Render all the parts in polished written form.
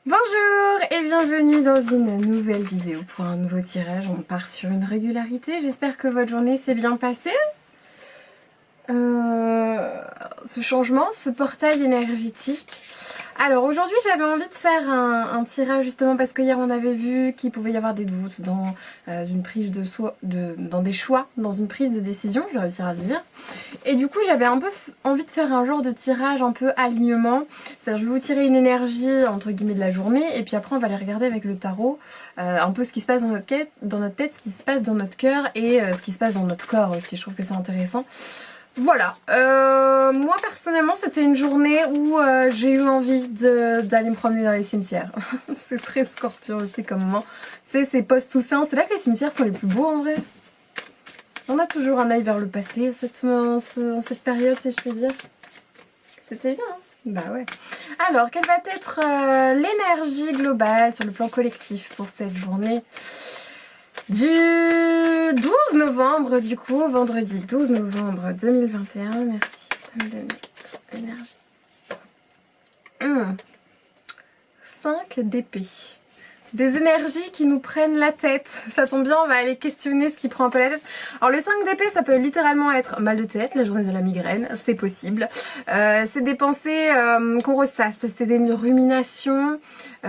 Bonjour et bienvenue dans une nouvelle vidéo pour un nouveau tirage. On part sur une régularité. J'espère que votre journée s'est bien passée. Ce changement, ce portail énergétique. Alors aujourd'hui j'avais envie de faire un tirage justement parce que hier on avait vu qu'il pouvait y avoir des doutes dans une prise dans des choix, dans une prise de décision, je vais réussir à le dire. Et du coup j'avais un peu envie de faire un genre de tirage un peu alignement. C'est-à-dire je vais vous tirer une énergie entre guillemets de la journée et puis après on va aller regarder avec le tarot un peu ce qui se passe dans notre tête, ce qui se passe dans notre cœur et ce qui se passe dans notre corps aussi. Je trouve que c'est intéressant. Voilà, moi personnellement c'était une journée où j'ai eu envie d'aller me promener dans les cimetières. C'est très Scorpion aussi comme moment. Tu sais, c'est post-Toussaint, c'est là que les cimetières sont les plus beaux en vrai. On a toujours un œil vers le passé en cette période, si je peux dire. C'était bien, hein? Bah ouais. Alors, quelle va être l'énergie globale sur le plan collectif pour cette journée du 12 novembre, du coup, vendredi 12 novembre 2021. Merci, ça me donne l'énergie. 5 d'épée. Des énergies qui nous prennent la tête. Ça tombe bien, on va aller questionner ce qui prend un peu la tête. Alors le 5 d'épée, ça peut littéralement être mal de tête, la journée de la migraine, c'est possible. C'est des pensées qu'on ressasse, c'est des ruminations. C'est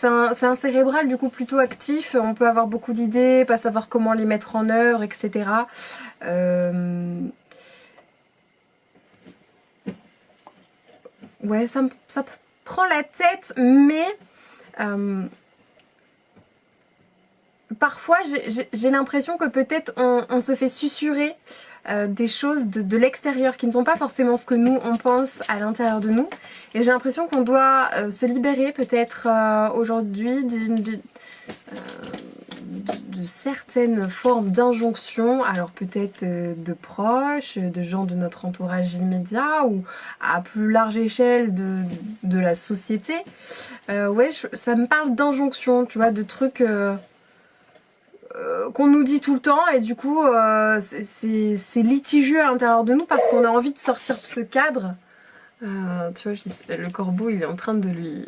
un cérébral du coup plutôt actif. On peut avoir beaucoup d'idées, pas savoir comment les mettre en œuvre, etc. Ouais, ça prend la tête, mais... parfois j'ai l'impression que peut-être on se fait susurrer des choses de l'extérieur qui ne sont pas forcément ce que nous on pense à l'intérieur de nous, et j'ai l'impression qu'on doit se libérer peut-être aujourd'hui de certaines formes d'injonctions, alors peut-être de proches, de gens de notre entourage immédiat ou à plus large échelle de la société. Ouais, ça me parle d'injonctions, tu vois, de trucs... qu'on nous dit tout le temps, et du coup c'est litigieux à l'intérieur de nous parce qu'on a envie de sortir de ce cadre. Tu vois, le corbeau il est en train de lui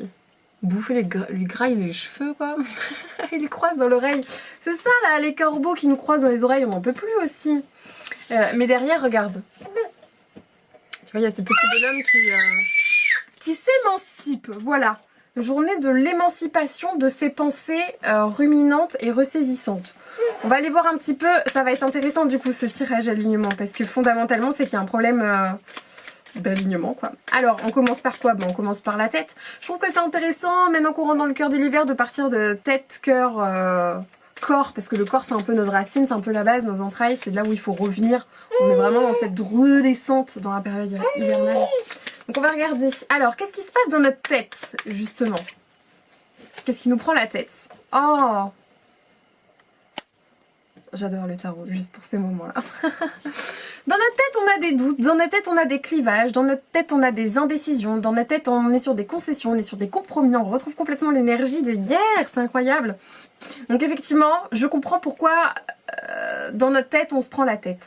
bouffer, lui graille les cheveux quoi. Il lui croise dans l'oreille. C'est ça là, les corbeaux qui nous croisent dans les oreilles, on n'en peut plus aussi. Mais derrière, regarde. Tu vois, il y a ce petit bonhomme qui s'émancipe, voilà. Journée de l'émancipation de ses pensées ruminantes et ressaisissantes. On va aller voir un petit peu, ça va être intéressant du coup ce tirage alignement, parce que fondamentalement c'est qu'il y a un problème d'alignement quoi. Alors on commence par quoi? On commence par la tête. Je trouve que c'est intéressant maintenant qu'on rentre dans le cœur de l'hiver de partir de tête, cœur, corps, parce que le corps c'est un peu notre racine, c'est un peu la base, nos entrailles, c'est là où il faut revenir. On est vraiment dans cette redescente dans la période hivernale. Donc on va regarder. Alors, qu'est-ce qui se passe dans notre tête, justement? Qu'est-ce qui nous prend la tête? Oh! J'adore le tarot, juste pour ces moments-là. Dans notre tête, on a des doutes, dans notre tête, on a des clivages, dans notre tête, on a des indécisions, dans notre tête, on est sur des concessions, on est sur des compromis, on retrouve complètement l'énergie de hier, c'est incroyable. Donc effectivement, je comprends pourquoi dans notre tête, on se prend la tête.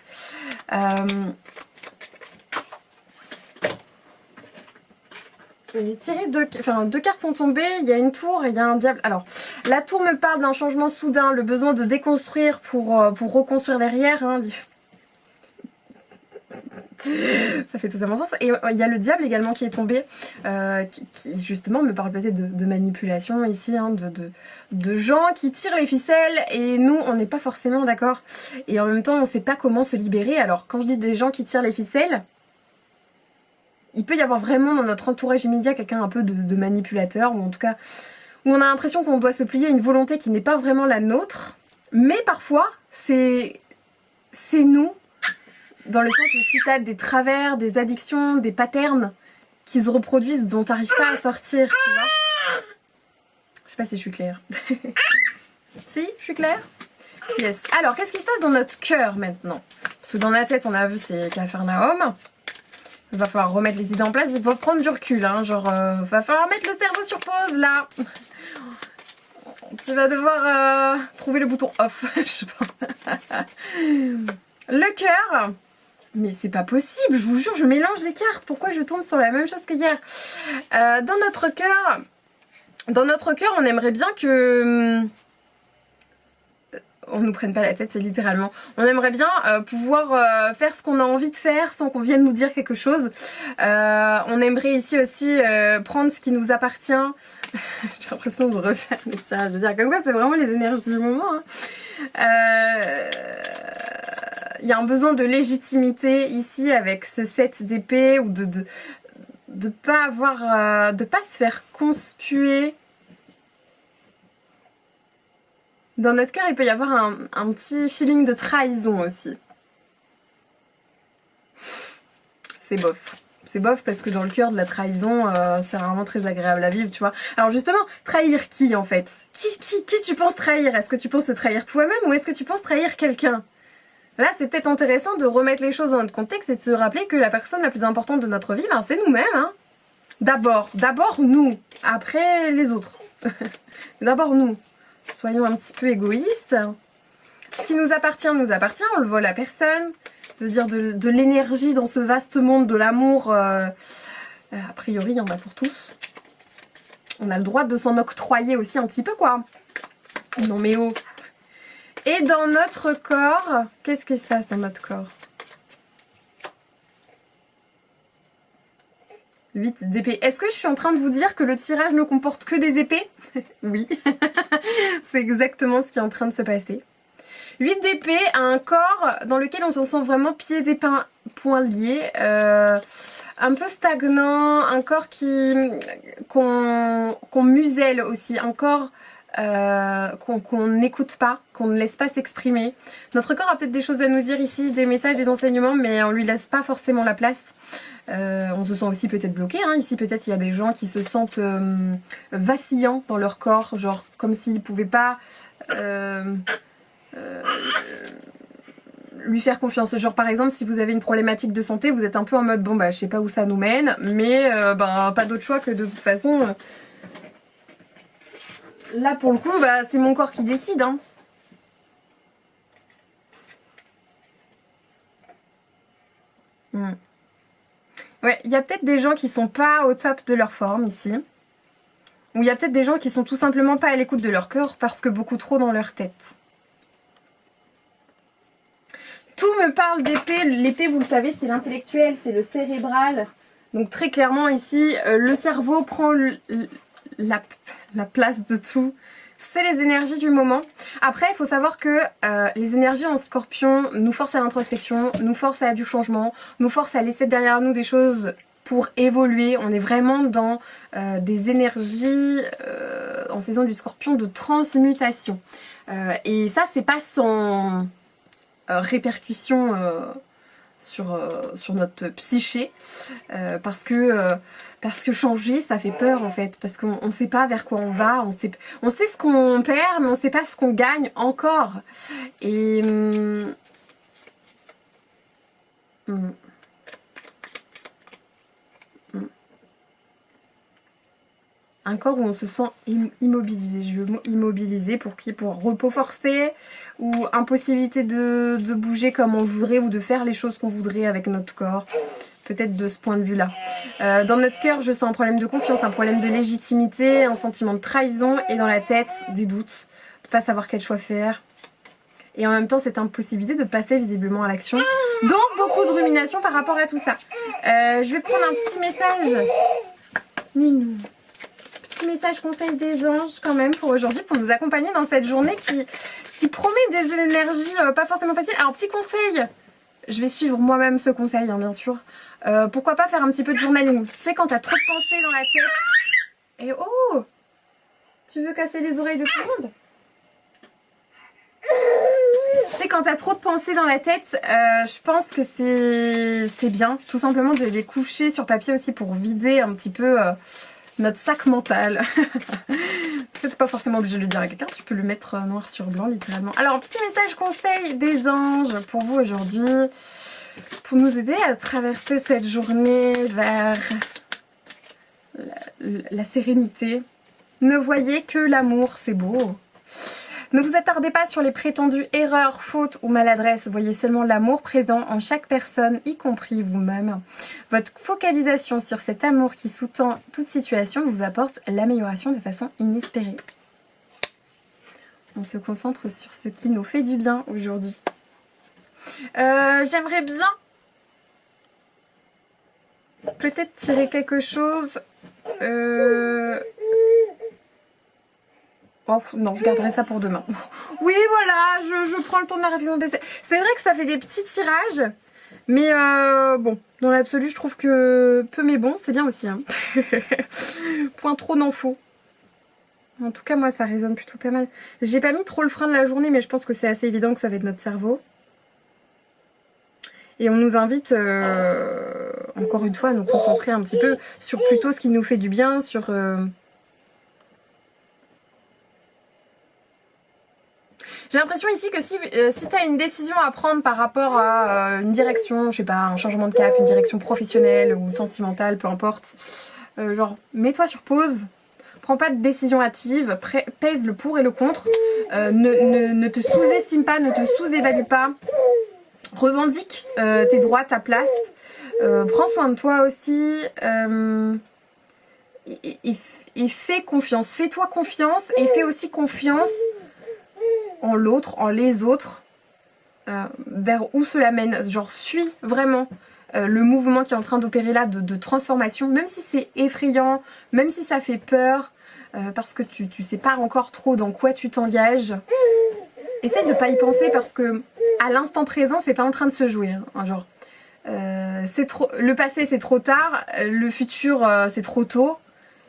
J'ai tiré deux cartes sont tombées, il y a une tour et il y a un diable. Alors, la tour me parle d'un changement soudain, le besoin de déconstruire pour reconstruire derrière. Hein. Ça fait totalement sens. Et il y a le diable également qui est tombé, qui justement me parle peut-être de manipulation ici, hein, de gens qui tirent les ficelles et nous on n'est pas forcément d'accord. Et en même temps on ne sait pas comment se libérer. Alors quand je dis des gens qui tirent les ficelles, il peut y avoir vraiment dans notre entourage immédiat quelqu'un un peu de manipulateur, ou en tout cas où on a l'impression qu'on doit se plier à une volonté qui n'est pas vraiment la nôtre, mais parfois c'est nous, dans le sens où si t'as des travers, des addictions, des patterns qui se reproduisent dont t'arrives pas à sortir, tu vois. Je sais pas si je suis claire. Si, je suis claire? Yes. Alors, qu'est-ce qui se passe dans notre cœur maintenant? Parce que dans la tête, on a vu c'est Capharnaüm. Il va falloir remettre les idées en place, il faut prendre du recul, hein, genre, va falloir mettre le cerveau sur pause, là. Tu vas devoir trouver le bouton off, je sais pas. Le cœur, mais c'est pas possible, je vous jure, je mélange les cartes, pourquoi je tombe sur la même chose que hier? Dans notre cœur, Dans notre cœur, on aimerait bien que... on nous prenne pas la tête, c'est littéralement. On aimerait bien pouvoir faire ce qu'on a envie de faire sans qu'on vienne nous dire quelque chose. On aimerait ici aussi prendre ce qui nous appartient. J'ai l'impression de refaire les tirages. Je veux dire, comme quoi c'est vraiment les énergies du moment. Hein. Il y a un besoin de légitimité ici avec ce 7 d'épée ou de pas avoir, de pas se faire conspuer. Dans notre cœur, il peut y avoir un petit feeling de trahison aussi. C'est bof. C'est bof parce que dans le cœur de la trahison, c'est vraiment très agréable à vivre, tu vois. Alors justement, trahir qui en fait? Qui tu penses trahir? Est-ce que tu penses te trahir toi-même ou est-ce que tu penses trahir quelqu'un? Là, c'est peut-être intéressant de remettre les choses dans notre contexte et de se rappeler que la personne la plus importante de notre vie, ben, c'est nous-mêmes. Hein. D'abord nous, après les autres. D'abord nous. Soyons un petit peu égoïstes. Ce qui nous appartient, on le vole à personne. Je veux dire, de l'énergie dans ce vaste monde de l'amour, a priori, il y en a pour tous. On a le droit de s'en octroyer aussi un petit peu, quoi. Non mais oh. Et dans notre corps, qu'est-ce qui se passe dans notre corps? 8 d'épée. Est-ce que je suis en train de vous dire que le tirage ne comporte que des épées? Oui. C'est exactement ce qui est en train de se passer. 8 d'épée a un corps dans lequel on se sent vraiment pieds et poings liés. Un peu stagnant, un corps qu'on muselle aussi, un corps qu'on n'écoute pas, qu'on ne laisse pas s'exprimer. Notre corps a peut-être des choses à nous dire ici, des messages, des enseignements, mais on lui laisse pas forcément la place. On se sent aussi peut-être bloqué, hein. Ici peut-être il y a des gens qui se sentent vacillants dans leur corps, genre comme s'ils ne pouvaient pas lui faire confiance. Genre par exemple si vous avez une problématique de santé, vous êtes un peu en mode bon bah je sais pas où ça nous mène, mais pas d'autre choix que de toute façon là pour le coup bah, c'est mon corps qui décide. Hein. Ouais, il y a peut-être des gens qui sont pas au top de leur forme ici. Ou il y a peut-être des gens qui sont tout simplement pas à l'écoute de leur cœur parce que beaucoup trop dans leur tête. Tout me parle d'épée. L'épée, vous le savez, c'est l'intellectuel, c'est le cérébral. Donc très clairement ici, le cerveau prend la place de tout. C'est les énergies du moment. Après, il faut savoir que les énergies en scorpion nous forcent à l'introspection, nous forcent à du changement, nous forcent à laisser derrière nous des choses pour évoluer. On est vraiment dans des énergies en saison du scorpion de transmutation. Et ça, c'est pas sans répercussion sur notre psyché parce que changer ça fait peur en fait, parce qu'on ne sait pas vers quoi on va, on sait ce qu'on perd mais on ne sait pas ce qu'on gagne encore. Et un corps où on se sent immobilisé. Je veux le mot immobilisé pour qui? Pour repos forcé ou impossibilité de bouger comme on voudrait ou de faire les choses qu'on voudrait avec notre corps. Peut-être de ce point de vue-là. Dans notre cœur, je sens un problème de confiance, un problème de légitimité, un sentiment de trahison et dans la tête, des doutes, de ne pas savoir quel choix faire. Et en même temps, cette impossibilité de passer visiblement à l'action. Donc, beaucoup de rumination par rapport à tout ça. Je vais prendre un petit message. Minou. Petit message conseil des anges quand même pour aujourd'hui, pour nous accompagner dans cette journée qui promet des énergies pas forcément faciles. Alors, petit conseil. Je vais suivre moi-même ce conseil, hein, bien sûr. Pourquoi pas faire un petit peu de journaling? Tu sais, quand t'as trop de pensées dans la tête. Et oh! Tu veux casser les oreilles de tout le monde? Tu sais, quand t'as trop de pensées dans la tête, je pense que c'est bien, tout simplement, de les coucher sur papier aussi pour vider un petit peu notre sac mental. C'est pas forcément obligé de le dire à quelqu'un, tu peux le mettre noir sur blanc littéralement. Alors, petit message conseil des anges pour vous aujourd'hui, pour nous aider à traverser cette journée vers la sérénité. Ne voyez que l'amour, c'est beau. Ne vous attardez pas sur les prétendues erreurs, fautes ou maladresses. Voyez seulement l'amour présent en chaque personne, y compris vous-même. Votre focalisation sur cet amour qui sous-tend toute situation vous apporte l'amélioration de façon inespérée. On se concentre sur ce qui nous fait du bien aujourd'hui. J'aimerais bien peut-être tirer quelque chose. Oh, non, je garderai ça pour demain. Oui, voilà, je prends le temps de la révision de PC. C'est vrai que ça fait des petits tirages. Mais bon, dans l'absolu, je trouve que peu mais bon, c'est bien aussi. Hein. Point trop n'en faut. En tout cas, moi, ça résonne plutôt pas mal. J'ai pas mis trop le frein de la journée, mais je pense que c'est assez évident que ça va être notre cerveau. Et on nous invite, encore une fois, à nous concentrer un petit peu sur plutôt ce qui nous fait du bien, sur... J'ai l'impression ici que si tu as une décision à prendre par rapport à une direction, je sais pas, un changement de cap, une direction professionnelle ou sentimentale, peu importe, genre mets-toi sur pause, prends pas de décision hâtive, pèse le pour et le contre, ne te sous-estime pas, ne te sous-évalue pas, revendique tes droits, ta place, prends soin de toi aussi et fais confiance, fais-toi confiance et fais aussi confiance en l'autre, en les autres, vers où cela mène. Genre, suis vraiment le mouvement qui est en train d'opérer là de transformation, même si c'est effrayant, même si ça fait peur, parce que tu sais pas encore trop dans quoi tu t'engages. Essaye de pas y penser parce que à l'instant présent, c'est pas en train de se jouer. Hein, genre, le passé c'est trop tard, le futur c'est trop tôt.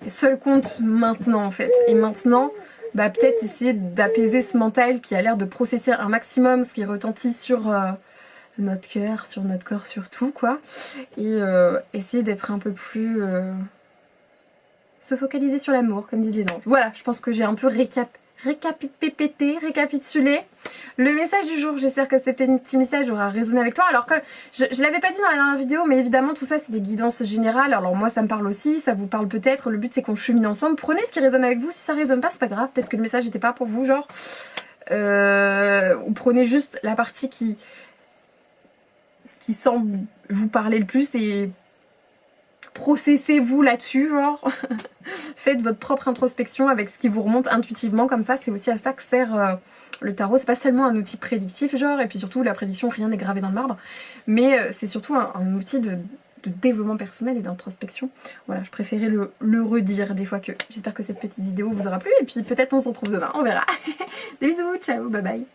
Et seul compte maintenant en fait. Et maintenant, bah, peut-être essayer d'apaiser ce mental qui a l'air de processer un maximum ce qui retentit sur notre cœur, sur notre corps, sur tout quoi. Et essayer d'être un peu plus... se focaliser sur l'amour, comme disent les anges. Voilà, je pense que j'ai un peu récapitulé le message du jour. J'espère que ce petit message aura résonné avec toi. Alors que je l'avais pas dit dans la dernière vidéo, mais évidemment tout ça c'est des guidances générales. Alors moi ça me parle aussi, ça vous parle peut-être. Le but c'est qu'on chemine ensemble. Prenez ce qui résonne avec vous. Si ça résonne pas, c'est pas grave. Peut-être que le message n'était pas pour vous, genre. Ou prenez juste la partie qui semble vous parler le plus et processez-vous là-dessus, genre. Faites votre propre introspection avec ce qui vous remonte intuitivement, comme ça c'est aussi à ça que sert le tarot. C'est pas seulement un outil prédictif, genre, et puis surtout la prédiction, rien n'est gravé dans le marbre, mais c'est surtout un outil de développement personnel et d'introspection. Voilà, je préférais le redire des fois que. J'espère que cette petite vidéo vous aura plu, et puis peut-être on se retrouve demain, on verra. Des bisous, ciao, bye bye.